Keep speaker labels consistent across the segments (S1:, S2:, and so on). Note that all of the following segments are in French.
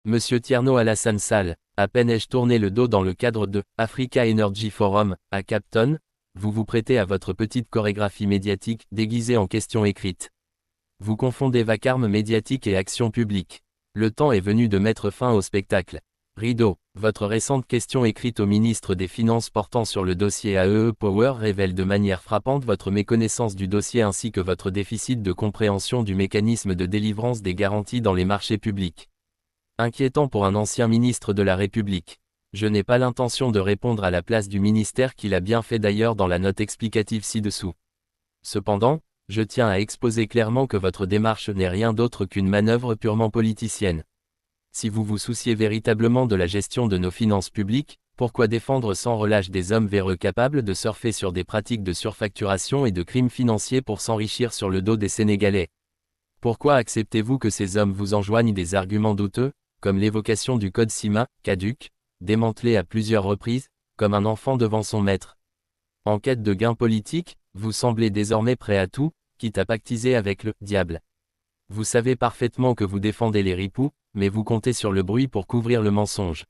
S1: Monsieur Tierno Alassane Sall, à peine ai-je tourné le dos dans le cadre de Africa Energy Forum, à Cape Town, vous vous prêtez à votre petite chorégraphie médiatique déguisée en questions écrites. Vous confondez vacarme médiatique et action publique. Le temps est venu de mettre fin au spectacle. Rideau, votre récente question écrite au ministre des Finances portant sur le dossier AEE Power révèle de manière frappante votre méconnaissance du dossier ainsi que votre déficit de compréhension du mécanisme de délivrance des garanties dans les marchés publics. Inquiétant pour un ancien ministre de la République. Je n'ai pas l'intention de répondre à la place du ministère qu'il a bien fait d'ailleurs dans la note explicative ci-dessous. Cependant, je tiens à exposer clairement que votre démarche n'est rien d'autre qu'une manœuvre purement politicienne. Si vous vous souciez véritablement de la gestion de nos finances publiques, pourquoi défendre sans relâche des hommes véreux capables de surfer sur des pratiques de surfacturation et de crimes financiers pour s'enrichir sur le dos des Sénégalais? Pourquoi acceptez-vous que ces hommes vous enjoignent des arguments douteux, comme l'évocation du code CIMA, caduc, démantelé à plusieurs reprises, comme un enfant devant son maître? En quête de gains politiques, vous semblez désormais prêt à tout, quitte à pactiser avec le diable. Vous savez parfaitement que vous défendez les ripoux, mais vous comptez sur le bruit pour couvrir le mensonge.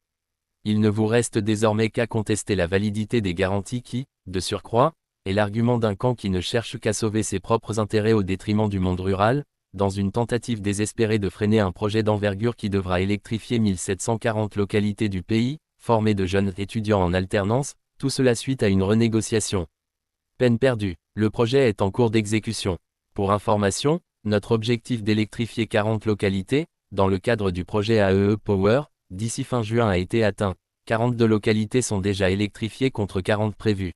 S1: Il ne vous reste désormais qu'à contester la validité des garanties qui, de surcroît, est l'argument d'un camp qui ne cherche qu'à sauver ses propres intérêts au détriment du monde rural, dans une tentative désespérée de freiner un projet d'envergure qui devra électrifier 1740 localités du pays, former de jeunes étudiants en alternance, tout cela suite à une renégociation. Peine perdue, le projet est en cours d'exécution. Pour information, notre objectif d'électrifier 40 localités, dans le cadre du projet AEE Power, d'ici fin juin a été atteint. 42 localités sont déjà électrifiées contre 40 prévues.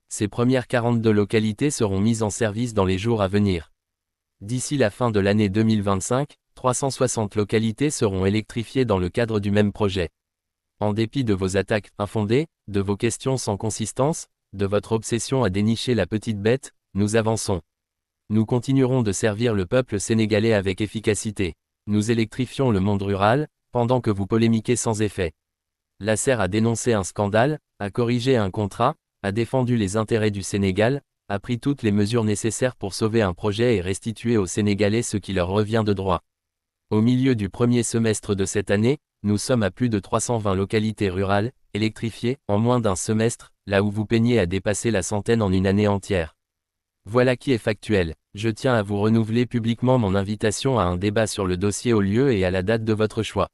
S1: Ces premières 42 localités seront mises en service dans les jours à venir. D'ici la fin de l'année 2025, 360 localités seront électrifiées dans le cadre du même projet. En dépit de vos attaques infondées, de vos questions sans consistance, de votre obsession à dénicher la petite bête, nous avançons. Nous continuerons de servir le peuple sénégalais avec efficacité. Nous électrifions le monde rural, pendant que vous polémiquez sans effet. L'ASER a dénoncé un scandale, a corrigé un contrat, a défendu les intérêts du Sénégal, a pris toutes les mesures nécessaires pour sauver un projet et restituer aux Sénégalais ce qui leur revient de droit. Au milieu du premier semestre de cette année, nous sommes à plus de 320 localités rurales, électrifiées, en moins d'un semestre, là où vous peignez à dépasser la centaine en une année entière. Voilà qui est factuel. Je tiens à vous renouveler publiquement mon invitation à un débat sur le dossier au lieu et à la date de votre choix.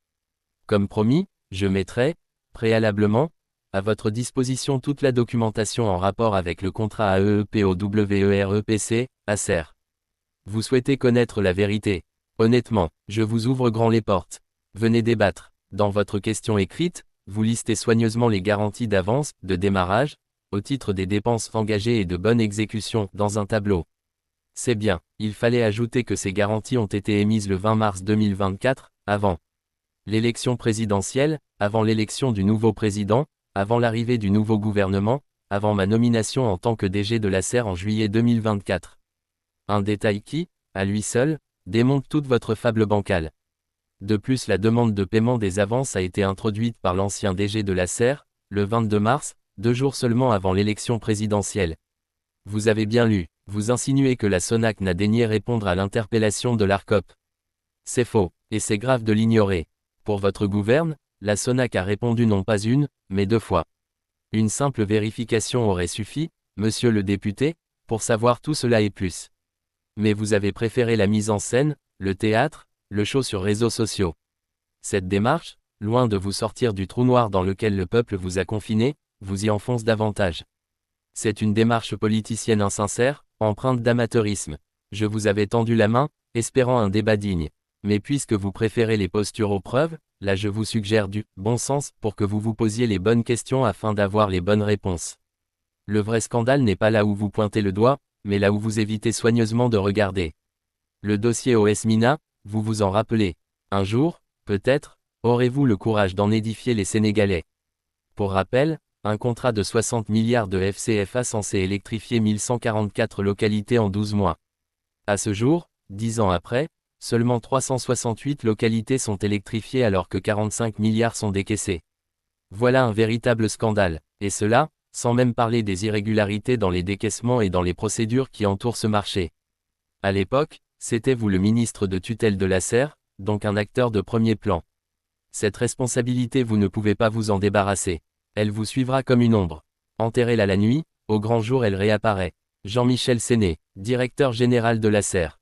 S1: Comme promis, je mettrai, préalablement, à votre disposition toute la documentation en rapport avec le contrat AEE-POWEREPC, ASER. Vous souhaitez connaître la vérité. Honnêtement, je vous ouvre grand les portes. Venez débattre. Dans votre question écrite, vous listez soigneusement les garanties d'avance, de démarrage, au titre des dépenses engagées et de bonne exécution, dans un tableau. C'est bien, il fallait ajouter que ces garanties ont été émises le 20 mars 2024, avant l'élection présidentielle, avant l'élection du nouveau président, avant l'arrivée du nouveau gouvernement, avant ma nomination en tant que DG de l'ASER en juillet 2024. Un détail qui, à lui seul, démonte toute votre fable bancale. De plus, la demande de paiement des avances a été introduite par l'ancien DG de l'ASER, le 22 mars, 2 jours seulement avant l'élection présidentielle. Vous avez bien lu, vous insinuez que la SONAC n'a daigné répondre à l'interpellation de l'ARCOP. C'est faux, et c'est grave de l'ignorer. Pour votre gouverne, la SONAC a répondu non pas une, mais 2 fois. Une simple vérification aurait suffi, monsieur le député, pour savoir tout cela et plus. Mais vous avez préféré la mise en scène, le théâtre, le show sur réseaux sociaux. Cette démarche, loin de vous sortir du trou noir dans lequel le peuple vous a confiné, vous y enfonce davantage. C'est une démarche politicienne insincère, empreinte d'amateurisme. Je vous avais tendu la main, espérant un débat digne. Mais puisque vous préférez les postures aux preuves, là je vous suggère du bon sens pour que vous vous posiez les bonnes questions afin d'avoir les bonnes réponses. Le vrai scandale n'est pas là où vous pointez le doigt, mais là où vous évitez soigneusement de regarder. Le dossier OS Mina, vous vous en rappelez. Un jour, peut-être, aurez-vous le courage d'en édifier les Sénégalais. Pour rappel, un contrat de 60 milliards de FCFA censé électrifier 1144 localités en 12 mois. À ce jour, 10 ans après, seulement 368 localités sont électrifiées alors que 45 milliards sont décaissés. Voilà un véritable scandale, et cela, sans même parler des irrégularités dans les décaissements et dans les procédures qui entourent ce marché. À l'époque, c'était vous le ministre de tutelle de l'ASER, donc un acteur de premier plan. Cette responsabilité vous ne pouvez pas vous en débarrasser. Elle vous suivra comme une ombre. Enterrez-la la nuit, au grand jour elle réapparaît. Jean-Michel Séné, directeur général de l'Acer.